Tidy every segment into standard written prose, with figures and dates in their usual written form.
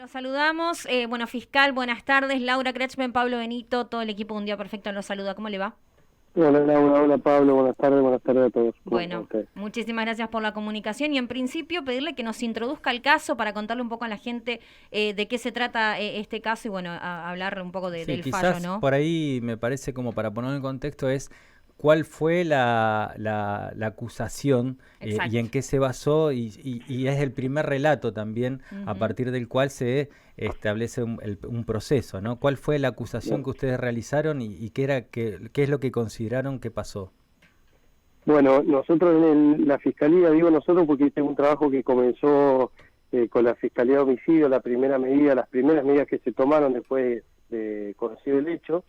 Los saludamos. Bueno, fiscal, buenas tardes. Laura Kretschmann, Pablo Benito, todo el equipo de Un Día Perfecto los saluda. ¿Cómo le va? Hola Laura, hola Pablo, buenas tardes a todos. ¿Cómo están Bueno, ustedes? muchísimas gracias por la comunicación y en principio pedirle que nos introduzca el caso para contarle un poco a la gente de qué se trata este caso y bueno, hablar un poco Sí, del fallo, quizás ¿no? por ahí me parece como para poner en contexto es cuál fue la acusación y Exacto. en qué se basó y es el primer relato también a Ujú. partir del cual se establece un proceso, ¿no? ¿Cuál fue la acusación Bueno, que ustedes realizaron y qué es lo que consideraron que pasó? bueno, nosotros en la Fiscalía, digo nosotros porque este es un trabajo que comenzó con la Fiscalía de Homicidio, las primeras medidas que se tomaron después de conocido el hecho,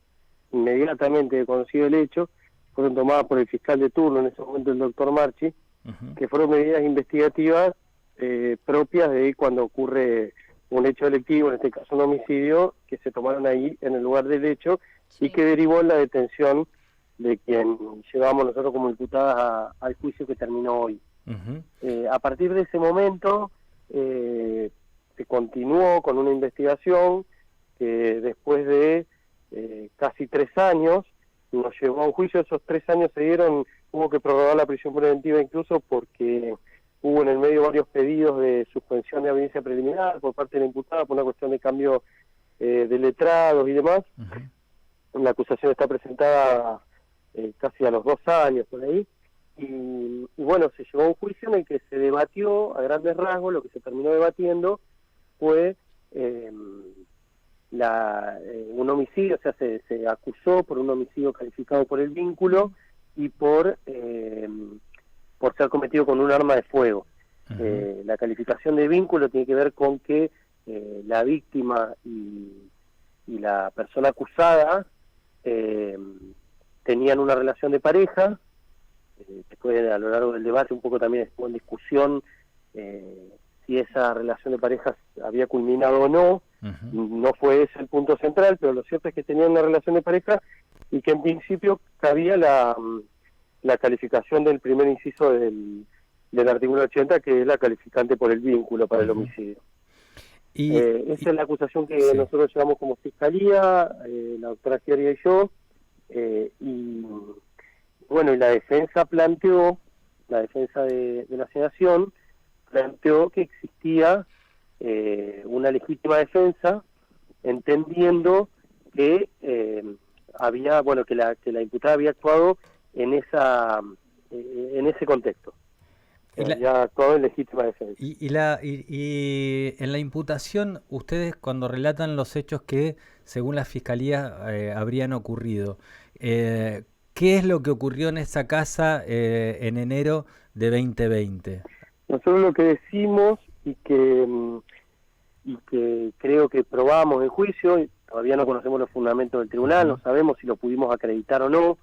inmediatamente de conocido el hecho, fueron tomadas por el fiscal de turno, en ese momento el doctor Marchi, Ujú. que fueron medidas investigativas propias de cuando ocurre un hecho delictivo, en este caso un homicidio, que se tomaron ahí en el lugar del hecho y Sí. que derivó en la detención de quien llevamos nosotros como imputadas al juicio que terminó hoy. Ujú. A partir de ese momento se continuó con una investigación que después de casi 3 años nos llevó a un juicio. Esos 3 años se dieron, hubo que prorrogar la prisión preventiva incluso porque hubo en el medio varios pedidos de suspensión de audiencia preliminar por parte de la imputada por una cuestión de cambio de letrados y demás. Ujú. La acusación está presentada casi a los 2 años por ahí. Y bueno, se llevó a un juicio en el que se debatió a grandes rasgos. Lo que se terminó debatiendo fue un homicidio, o sea, se acusó por un homicidio calificado por el vínculo y por ser cometido con un arma de fuego. Ujú. La calificación de vínculo tiene que ver con que la víctima y la persona acusada tenían una relación de pareja. Después, a lo largo del debate, un poco también estuvo en discusión si esa relación de pareja había culminado o no. Ujú. No fue ese el punto central, pero lo cierto es que tenían una relación de pareja y que en principio cabía la calificación del primer inciso del artículo 80, que es la calificante por el vínculo para el Ujú. homicidio. Y, Esa y- es la acusación que sí. nosotros llevamos como fiscalía, la doctora Giorgia y yo, y bueno, y la defensa de la Nación planteó que existía una legítima defensa, entendiendo que que la imputada había actuado en ese contexto, Y la, había actuado en legítima defensa. y en la imputación, ustedes cuando relatan los hechos que, según la fiscalía, habrían ocurrido, eh, ¿qué es lo que ocurrió en esa casa en enero de 2020? Nosotros lo que decimos y que creo que probamos en juicio, y todavía no conocemos los fundamentos del tribunal, no Ujú. sabemos si lo pudimos acreditar o no.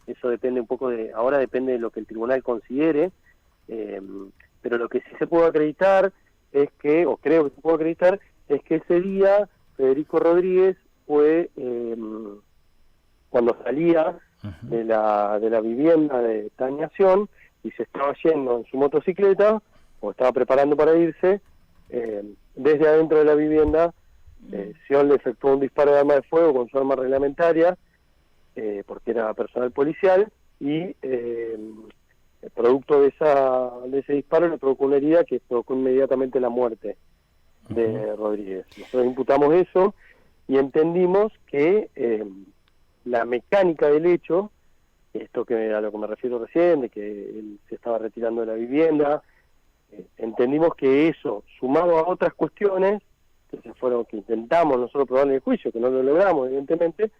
Eso depende un poco ahora depende de lo que el tribunal considere, eh, pero lo que sí se puede acreditar es que, o creo que se puede acreditar, es que ese día Federico Rodríguez fue, cuando salía Ujú. de la vivienda de Tañación y se estaba yendo en su motocicleta, o estaba preparando para irse, desde adentro de la vivienda, Sion le efectuó un disparo de arma de fuego con su arma reglamentaria, porque era personal policial, y el producto de ese disparo le provocó una herida que provocó inmediatamente la muerte Ujú. de Rodríguez. Nosotros imputamos eso y entendimos que la mecánica del hecho, esto que a lo que me refiero recién, de que él se estaba retirando de la vivienda, entendimos que eso, sumado a otras cuestiones que intentamos nosotros probar en el juicio, que no lo logramos evidentemente,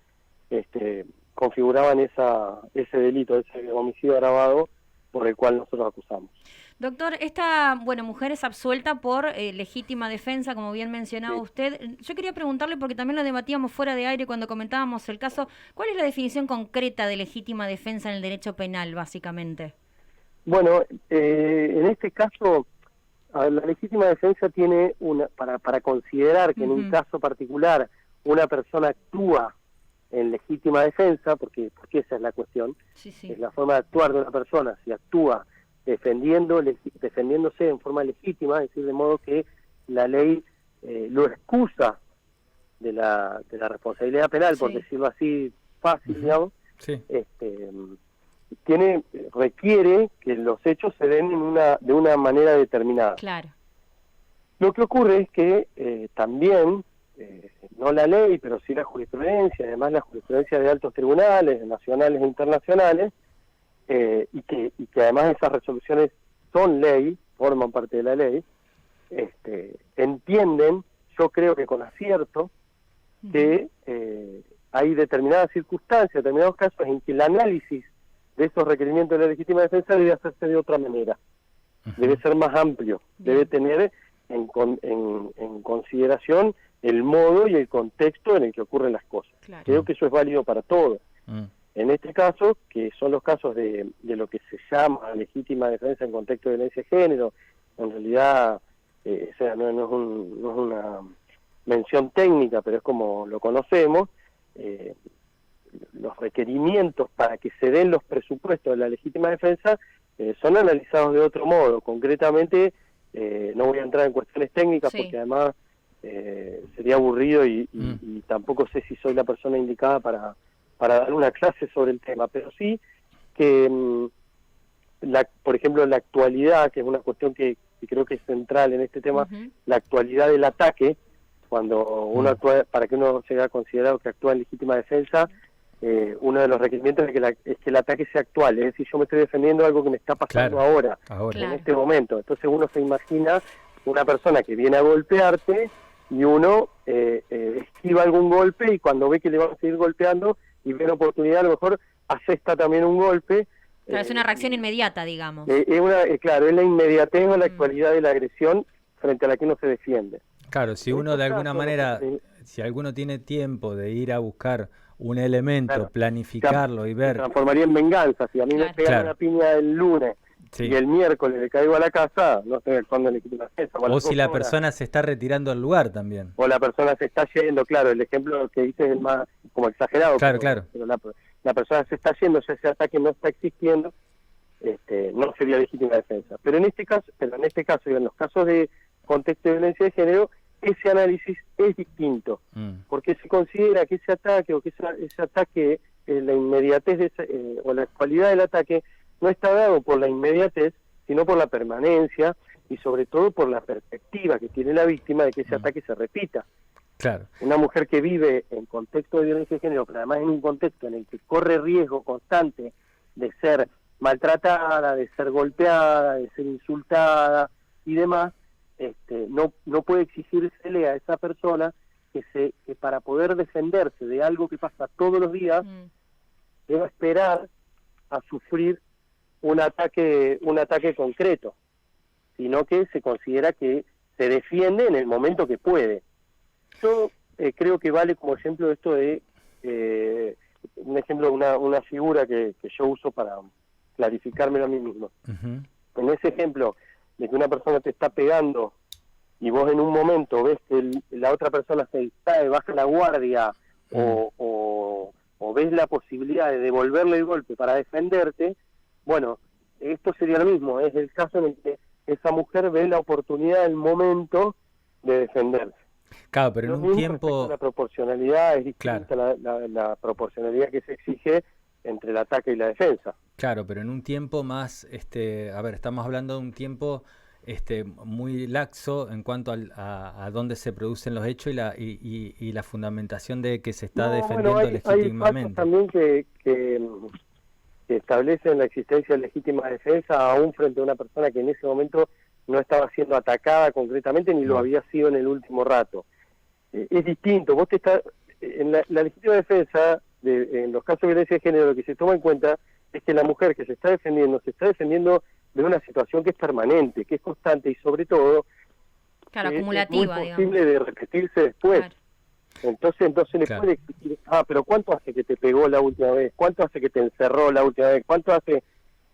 configuraban ese delito, ese homicidio agravado por el cual nosotros acusamos. Doctor, esta, bueno, mujer es absuelta por legítima defensa, como bien mencionaba Sí. usted. Yo quería preguntarle, porque también lo debatíamos fuera de aire cuando comentábamos el caso, ¿cuál es la definición concreta de legítima defensa en el derecho penal, básicamente? Bueno, en este caso, la legítima defensa tiene para considerar que en un Ujú. caso particular una persona actúa en legítima defensa, porque esa es la cuestión, Sí, sí. es la forma de actuar de una persona, si actúa defendiéndose en forma legítima, es decir, de modo que la ley lo excusa de la responsabilidad penal, por Sí. decirlo así fácil, digamos, Sí. requiere que los hechos se den de una manera determinada. Claro. Lo que ocurre es que también, no la ley, pero sí la jurisprudencia, además la jurisprudencia de altos tribunales, nacionales e internacionales, y que además esas resoluciones son ley, forman parte de la ley, entienden, yo creo que con acierto, que hay determinadas circunstancias, determinados casos en que el análisis de esos requerimientos de la legítima defensa debe hacerse de otra manera, debe ser más amplio, debe tener en consideración el modo y el contexto en el que ocurren las cosas. Claro. Creo que eso es válido para todos. En este caso, que son los casos de lo que se llama legítima defensa en contexto de violencia de género, en realidad o sea, no es una mención técnica, pero es como lo conocemos, los requerimientos para que se den los presupuestos de la legítima defensa son analizados de otro modo. Concretamente, no voy a entrar en cuestiones técnicas porque además sería aburrido y tampoco sé si soy la persona indicada para dar una clase sobre el tema, pero sí que, por ejemplo, la actualidad, que es una cuestión que creo que es central en este tema, la actualidad del ataque, cuando uno actúa, para que uno sea considerado que actúa en legítima defensa, uno de los requerimientos es que el ataque sea actual, es decir, yo me estoy defendiendo de algo que me está pasando ahora, en este momento. Entonces uno se imagina una persona que viene a golpearte y uno esquiva algún golpe, y cuando ve que le van a seguir golpeando y ve una oportunidad, a lo mejor asesta también un golpe. Claro, es una reacción inmediata, digamos. Claro, es la inmediatez o la actualidad de la agresión frente a la que uno se defiende. Claro, si uno de alguna manera, si alguno tiene tiempo de ir a buscar un elemento, planificarlo y ver... Se transformaría en venganza. Si a mí me pegan una piña el lunes y el miércoles le caigo a la casa, no estoy actuando en legítima defensa. O si la persona se está retirando del lugar también. O la persona se está yendo, claro, el ejemplo que dices es el más como exagerado. Claro. Pero la persona se está yendo, ya ese ataque no está existiendo, no sería legítima defensa. Pero en este caso y en los casos de contexto de violencia de género, ese análisis es distinto, porque se considera que ese ataque o que ese ataque, la inmediatez o la cualidad del ataque no está dado por la inmediatez, sino por la permanencia y sobre todo por la perspectiva que tiene la víctima de que ese ataque se repita. Claro. Una mujer que vive en contexto de violencia de género, pero además en un contexto en el que corre riesgo constante de ser maltratada, de ser golpeada, de ser insultada y demás, no puede exigírsele a esa persona que para poder defenderse de algo que pasa todos los días, deba esperar a sufrir un ataque concreto, sino que se considera que se defiende en el momento que puede. Yo creo que vale como ejemplo esto de un ejemplo, una figura que yo uso para clarificármelo a mí mismo. En ese ejemplo de que una persona te está pegando y vos en un momento ves que la otra persona se distrae, baja la guardia o ves la posibilidad de devolverle el golpe para defenderte, bueno, esto sería lo mismo, es el caso en el que esa mujer ve la oportunidad del momento de defenderse. Claro, pero en un tiempo... La proporcionalidad es distinta, claro. la proporcionalidad que se exige entre el ataque y la defensa. Claro, pero en un tiempo más, estamos hablando de un tiempo muy laxo en cuanto a dónde se producen los hechos y la fundamentación de que se está defendiendo legítimamente. Hay también que establecen la existencia de legítima defensa aún frente a una persona que en ese momento no estaba siendo atacada concretamente ni lo había sido en el último rato. Es distinto, vos en la legítima defensa, en los casos de violencia de género, lo que se toma en cuenta es que la mujer que se está defendiendo de una situación que es permanente, que es constante y sobre todo acumulativa, es muy posible de repetirse después. Claro. Entonces le puede exigir, pero ¿cuánto hace que te pegó la última vez? ¿Cuánto hace que te encerró la última vez? ¿Cuánto hace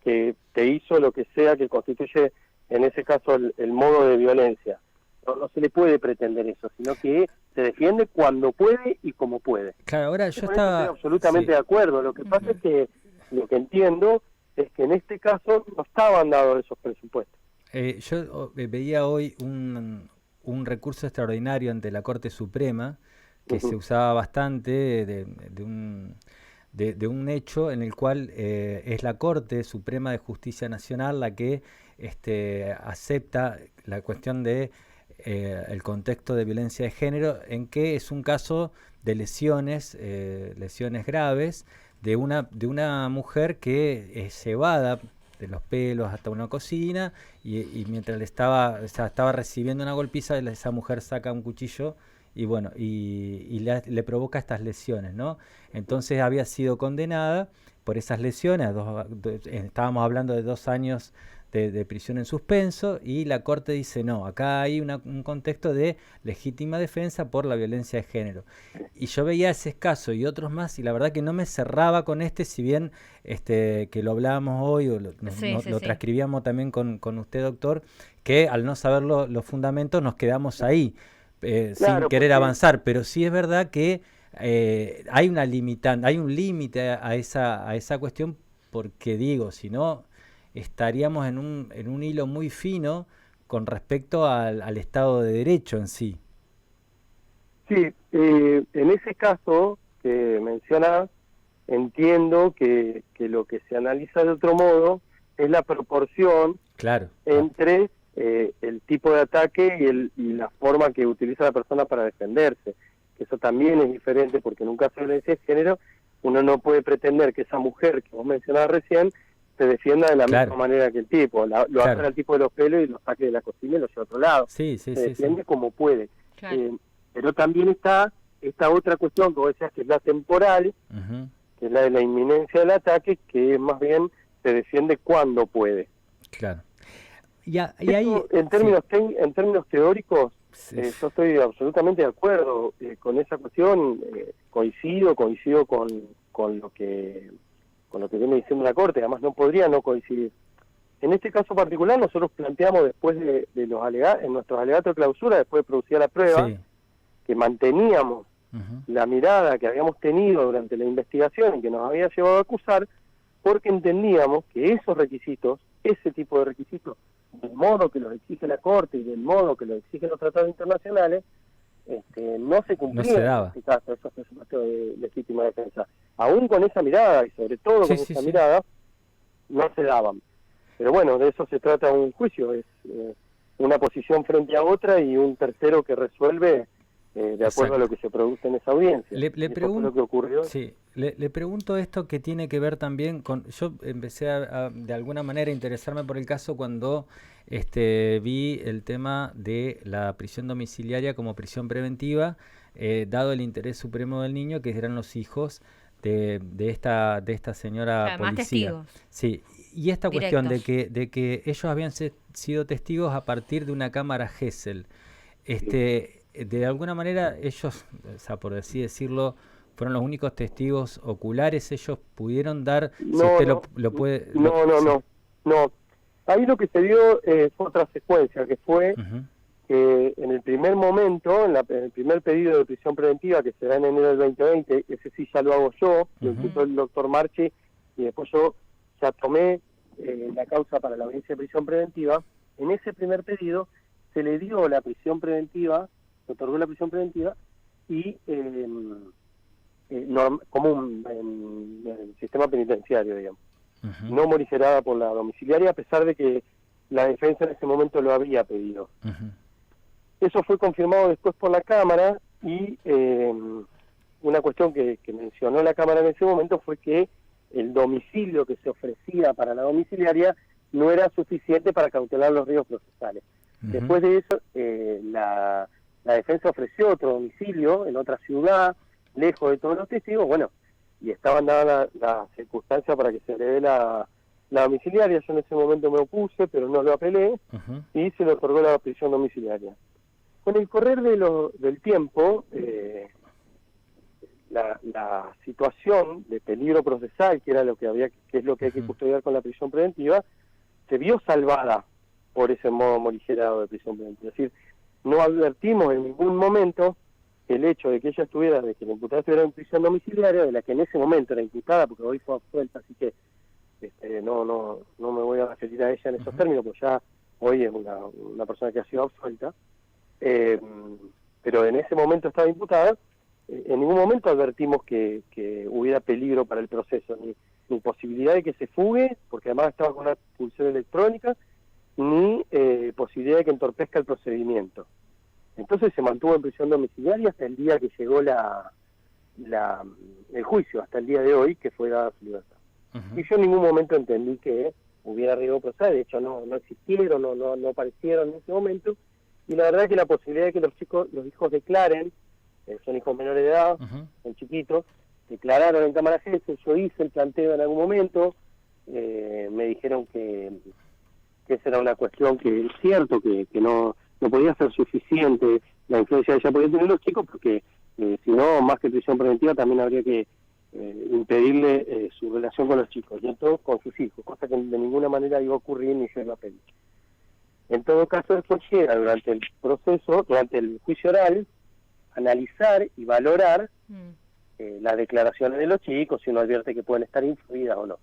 que te hizo lo que sea que constituye en ese caso el modo de violencia? No se le puede pretender eso, sino que se defiende cuando puede y como puede. Claro, ahora yo estaba... Estoy absolutamente de acuerdo. Lo que pasa es que lo que entiendo es que en este caso no estaban dados esos presupuestos. Yo veía hoy un recurso extraordinario ante la Corte Suprema que se usaba bastante de un hecho en el cual es la Corte Suprema de Justicia Nacional la que acepta la cuestión de el contexto de violencia de género, en que es un caso de lesiones graves de una mujer que es llevada de los pelos hasta una cocina y mientras estaba recibiendo una golpiza, esa mujer saca un cuchillo y bueno, y le provoca estas lesiones, ¿no? Entonces había sido condenada por esas lesiones, estábamos hablando de 2 años de prisión en suspenso, y la Corte dice, no, acá hay un contexto de legítima defensa por la violencia de género. Y yo veía ese caso y otros más, y la verdad que no me cerraba con si bien que lo hablábamos hoy, o lo transcribíamos también con usted, doctor, que al no saber los fundamentos nos quedamos ahí, sin querer avanzar, pero sí es verdad que hay un límite a esa cuestión, porque digo, si no estaríamos en un hilo muy fino con respecto al Estado de Derecho en sí. Sí, en ese caso que mencionas, entiendo que lo que se analiza de otro modo es la proporción entre el tipo de ataque y la forma que utiliza la persona para defenderse. Eso también es diferente, porque en un caso de violencia de género uno no puede pretender que esa mujer que vos mencionabas recién se defienda de la misma manera que el tipo. Lo agarra al tipo de los pelos y lo saque de la cocina y lo lleva a otro lado. Se defiende como puede. Pero también está esta otra cuestión que vos decías, que es la temporal, que es la de la inminencia del ataque, que más bien se defiende cuando puede. Claro. En términos teóricos, yo estoy absolutamente de acuerdo con esa cuestión. Coincido con lo que viene diciendo la Corte. Además no podría no coincidir. En este caso particular nosotros planteamos, después de los en nuestros alegatos de clausura, después de producir la prueba, que manteníamos la mirada que habíamos tenido durante la investigación y que nos había llevado a acusar, porque entendíamos que esos requisitos, ese tipo de requisitos, del modo que los exige la Corte y del modo que los exigen los tratados internacionales, no se cumplían. No se daba. En este caso, esos presupuestos de legítima defensa. Aún con esa mirada, y sobre todo con esa mirada, no se daban. Pero bueno, de eso se trata un juicio, es una posición frente a otra y un tercero que resuelve de acuerdo a lo que se produce en esa audiencia. Le pregunto lo que ocurrió. Le pregunto esto que tiene que ver también con... Yo empecé de alguna manera a interesarme por el caso cuando vi el tema de la prisión domiciliaria como prisión preventiva, dado el interés supremo del niño, que eran los hijos de esta señora policía. Testigos. Sí, y esta cuestión de que ellos habían sido testigos a partir de una cámara Gesell. De alguna manera ellos, o sea, por así decirlo, fueron los únicos testigos oculares. Ellos pudieron dar... No. Ahí lo que se dio fue otra secuencia, que fue que en el primer momento, en el primer pedido de prisión preventiva, que será en enero del 2020, ese sí ya lo hago yo, lo hizo el doctor Marchi, y después yo ya tomé la causa para la audiencia de prisión preventiva. En ese primer pedido se le dio la prisión preventiva, se otorgó la prisión preventiva, y común en el sistema penitenciario, digamos. No morigerada por la domiciliaria, a pesar de que la defensa en ese momento lo había pedido. Eso fue confirmado después por la Cámara, y una cuestión que mencionó la Cámara en ese momento fue que el domicilio que se ofrecía para la domiciliaria no era suficiente para cautelar los riesgos procesales. Después de eso, la defensa ofreció otro domicilio en otra ciudad, lejos de todos los testigos, bueno, y estaban dadas las circunstancias para que se le dé la domiciliaria. Yo en ese momento me opuse, pero no lo apelé, y se le otorgó la prisión domiciliaria. Con el correr del tiempo, la situación de peligro procesal, que es lo que hay que custodiar con la prisión preventiva, se vio salvada por ese modo morigerado de prisión preventiva. Es decir, no advertimos en ningún momento el hecho de que ella estuviera, de que la imputada estuviera en prisión domiciliaria, de la que en ese momento era imputada, porque hoy fue absuelta, así que no me voy a referir a ella en esos términos, porque ya hoy es una persona que ha sido absuelta. pero en ese momento estaba imputada. En ningún momento advertimos que hubiera peligro para el proceso, ni posibilidad de que se fugue, porque además estaba con una pulsión electrónica, ni posibilidad de que entorpezca el procedimiento. Entonces se mantuvo en prisión domiciliaria hasta el día que llegó el juicio, hasta el día de hoy, que fue dada su libertad. Y yo en ningún momento entendí que hubiera riesgo procesal, de hecho no existieron, no aparecieron en ese momento, y la verdad es que la posibilidad de que los hijos declaren, son hijos menores de edad, son chiquitos, declararon en cámara Gesell, yo hice el planteo en algún momento, me dijeron que esa era una cuestión que es cierto, que no podía ser suficiente la influencia que ya podían tener los chicos, porque si no, más que prisión preventiva, también habría que impedirle su relación con los chicos, y todo con sus hijos, cosa que de ninguna manera iba a ocurrir ni yo iba a pedir. En todo caso, después llega durante el proceso, durante el juicio oral, analizar y valorar las declaraciones de los chicos, si uno advierte que pueden estar influidas o no.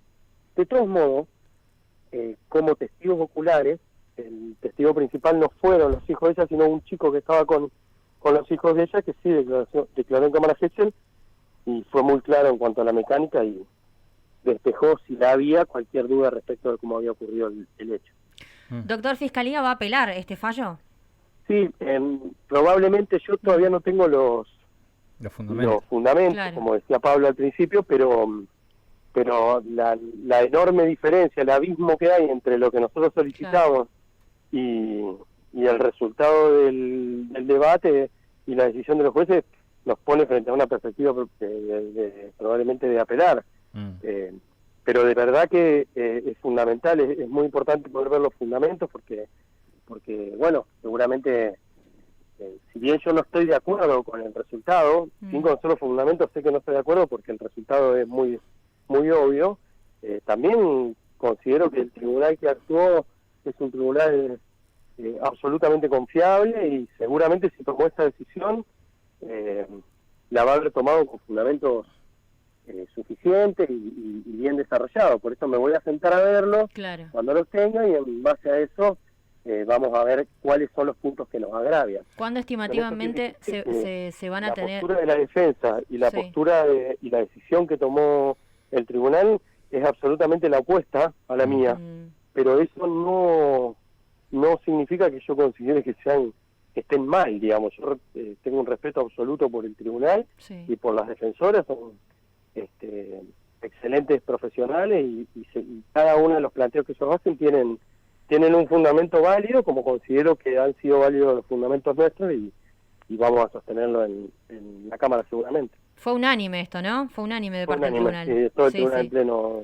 De todos modos, como testigos oculares, el testigo principal no fueron los hijos de ella, sino un chico que estaba con los hijos de ella, que sí declaró en cámara Gesell, y fue muy claro en cuanto a la mecánica y despejó, si la había, cualquier duda respecto de cómo había ocurrido el hecho. Doctor, ¿Fiscalía va a apelar este fallo? Sí, probablemente yo todavía no tengo los fundamentos, claro, como decía Pablo al principio, pero la enorme diferencia, el abismo que hay entre lo que nosotros solicitamos, claro, y el resultado del debate y la decisión de los jueces nos pone frente a una perspectiva probablemente de apelar. Pero de verdad que es fundamental, es muy importante poder ver los fundamentos, porque bueno, seguramente, si bien yo no estoy de acuerdo con el resultado, sin conocer los fundamentos sé que no estoy de acuerdo porque el resultado es muy obvio. También considero que el tribunal que actuó es un tribunal absolutamente confiable, y seguramente si tomó esta decisión la va a haber tomado con fundamentos suficientes y bien desarrollados. Por eso me voy a sentar a verlo, claro, cuando los tenga, y en base a eso vamos a ver cuáles son los puntos que nos agravian. ¿Cuándo estimativamente se van a tener? La postura de la defensa y la postura y la decisión que tomó el tribunal es absolutamente la opuesta a la mía, pero eso no significa que yo considere que estén mal, digamos. Yo tengo un respeto absoluto por el tribunal, sí, y por las defensoras, son excelentes profesionales, y cada uno de los planteos que ellos hacen tienen un fundamento válido, como considero que han sido válidos los fundamentos nuestros, y vamos a sostenerlo en la Cámara seguramente. Fue unánime esto, ¿no? Fue unánime de parte del tribunal. Sí, todo el tribunal en pleno.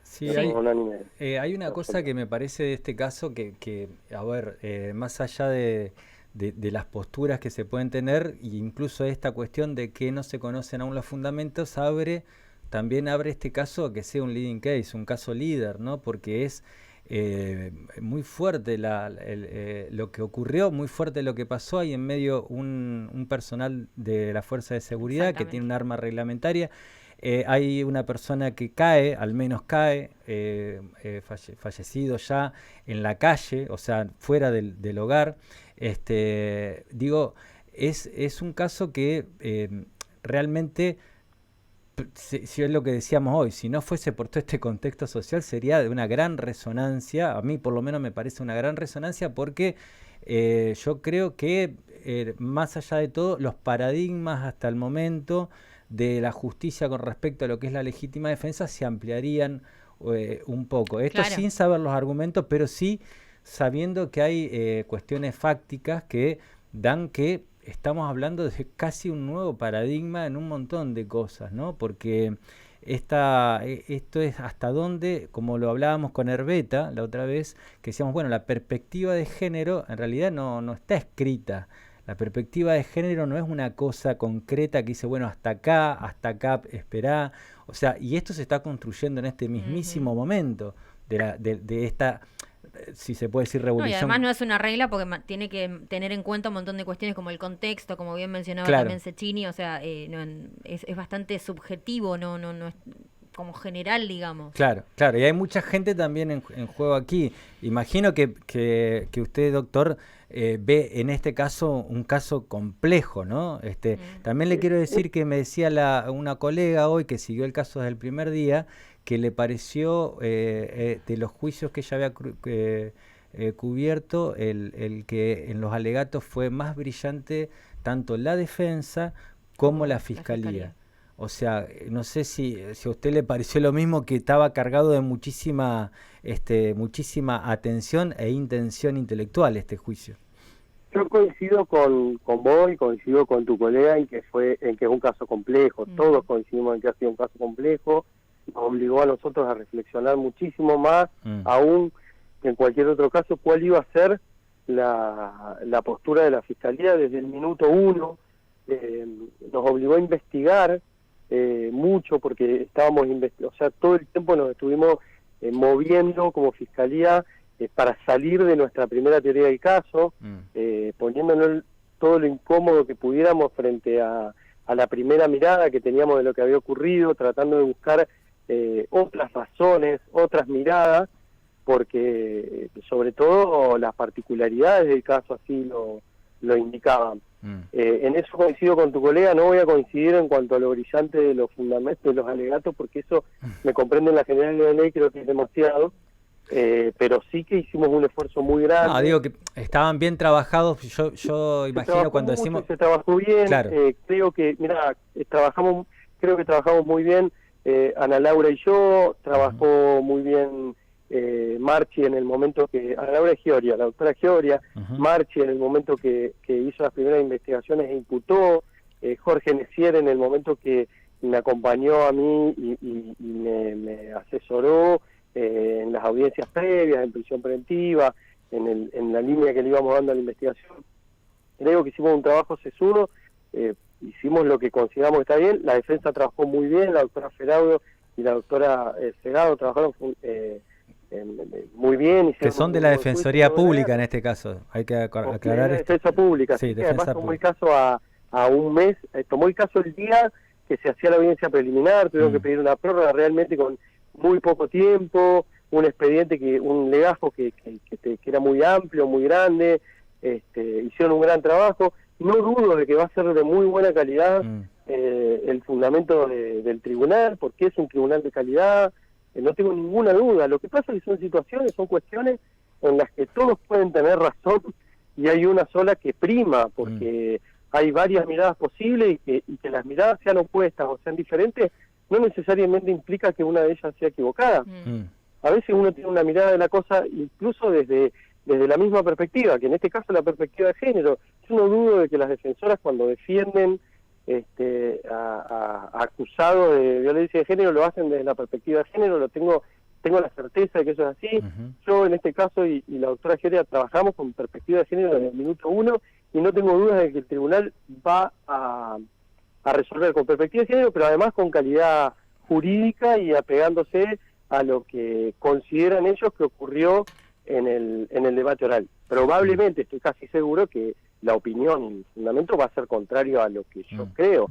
Sí, hay una cosa que me parece de este caso que a ver, más allá de las posturas que se pueden tener, e incluso esta cuestión de que no se conocen aún los fundamentos, también abre este caso que sea un leading case, un caso líder, ¿no? Porque es muy fuerte lo que ocurrió, muy fuerte lo que pasó. Hay en medio un personal de la Fuerza de Seguridad que tiene un arma reglamentaria. Hay una persona que cae, al menos cae, fallecido ya en la calle, o sea, fuera del hogar. Digo, es un caso que realmente, si es lo que decíamos hoy, si no fuese por todo este contexto social, sería de una gran resonancia. A mí por lo menos me parece una gran resonancia, porque yo creo que más allá de todo, los paradigmas hasta el momento de la justicia con respecto a lo que es la legítima defensa se ampliarían un poco. Esto claro, sin saber los argumentos, pero sí sabiendo que hay cuestiones fácticas que dan que estamos hablando de casi un nuevo paradigma en un montón de cosas, ¿no? Porque esto es hasta dónde, como lo hablábamos con Herbeta la otra vez, que decíamos, bueno, la perspectiva de género en realidad no está escrita. La perspectiva de género no es una cosa concreta que dice, bueno, hasta acá, esperá. O sea, y esto se está construyendo en este mismísimo momento de esta, si se puede decir, revolución. No, y además no es una regla porque tiene que tener en cuenta un montón de cuestiones como el contexto, como bien mencionaba también Cecchini, o sea, es bastante subjetivo, no es como general, digamos. Claro, y hay mucha gente también en juego aquí. Imagino que usted, doctor, ve en este caso un caso complejo, ¿no? También le quiero decir que me decía una colega hoy que siguió el caso desde el primer día, que le pareció de los juicios que ella había cubierto, el que en los alegatos fue más brillante tanto la defensa como la fiscalía. O sea, no sé si a usted le pareció lo mismo, que estaba cargado de muchísima atención e intención intelectual este juicio. Yo coincido con vos y coincido con tu colega en que es un caso complejo. Todos coincidimos en que ha sido un caso complejo. Nos obligó a nosotros a reflexionar muchísimo más, aún que en cualquier otro caso, cuál iba a ser la postura de la Fiscalía desde el minuto 1. Nos obligó a investigar mucho, porque estábamos todo el tiempo nos estuvimos moviendo como Fiscalía para salir de nuestra primera teoría del caso, poniéndonos todo lo incómodo que pudiéramos frente a la primera mirada que teníamos de lo que había ocurrido, tratando de buscar otras razones, otras miradas, porque sobre todo las particularidades del caso así lo indicaban. En eso coincido con tu colega. No voy a coincidir en cuanto a lo brillante de los fundamentos de los alegatos, porque eso me comprende en la generalidad de la ley, creo que es demasiado, pero sí que hicimos un esfuerzo muy grande. No, digo que estaban bien trabajados. Yo imagino cuando decimos... Se trabajó bien, claro. Creo que trabajamos muy bien. Ana Laura y yo, trabajó muy bien Marchi en el momento que... Ana Laura Gioria, la doctora Gioria, Marchi en el momento que hizo las primeras investigaciones e imputó, Jorge Necier en el momento que me acompañó a mí y me asesoró en las audiencias previas, en prisión preventiva, en la línea que le íbamos dando a la investigación. Creo que hicimos un trabajo sesudo, hicimos lo que consideramos que está bien. La defensa trabajó muy bien, la doctora Feraudo y la doctora Segado trabajaron muy bien. Que son de la Defensoría Pública en este caso, hay que aclarar esto. Defensa Pública, sí, defensa además tomó el caso a un mes, tomó el caso el día que se hacía la audiencia preliminar, tuvieron que pedir una prórroga realmente con muy poco tiempo, un expediente, un legajo que era muy amplio, muy grande, hicieron un gran trabajo. No dudo de que va a ser de muy buena calidad el fundamento del tribunal, porque es un tribunal de calidad, no tengo ninguna duda. Lo que pasa es que son cuestiones en las que todos pueden tener razón y hay una sola que prima, porque hay varias miradas posibles y que las miradas sean opuestas o sean diferentes no necesariamente implica que una de ellas sea equivocada. A veces uno tiene una mirada de la cosa incluso desde la misma perspectiva, que en este caso la perspectiva de género. Yo no dudo de que las defensoras, cuando defienden a acusados de violencia de género, lo hacen desde la perspectiva de género. Tengo la certeza de que eso es así. Yo en este caso y la doctora Geria trabajamos con perspectiva de género desde el minuto 1 y no tengo dudas de que el tribunal va a resolver con perspectiva de género, pero además con calidad jurídica y apegándose a lo que consideran ellos que ocurrió en el debate oral. Probablemente, estoy casi seguro que la opinión y el fundamento va a ser contrario a lo que yo creo,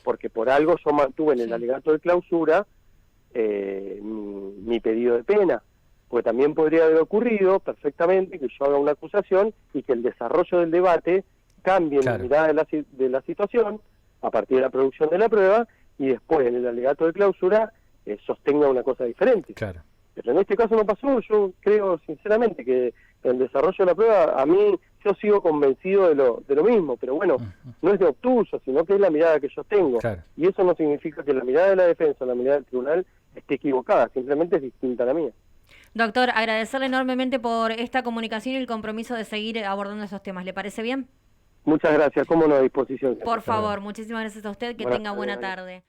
porque por algo yo mantuve en el alegato de clausura mi pedido de pena, porque también podría haber ocurrido perfectamente que yo haga una acusación y que el desarrollo del debate cambie la mirada de la situación a partir de la producción de la prueba y después en el alegato de clausura sostenga una cosa diferente. Claro. Pero en este caso no pasó. Yo creo sinceramente que el desarrollo de la prueba, a mí, yo sigo convencido de lo mismo, pero bueno, no es de obtuso, sino que es la mirada que yo tengo. Claro. Y eso no significa que la mirada de la defensa o la mirada del tribunal esté equivocada, simplemente es distinta a la mía. Doctor, agradecerle enormemente por esta comunicación y el compromiso de seguir abordando esos temas. ¿Le parece bien? Muchas gracias, cómo no, a disposición. Por favor, muchísimas gracias a usted, que tenga buena tarde.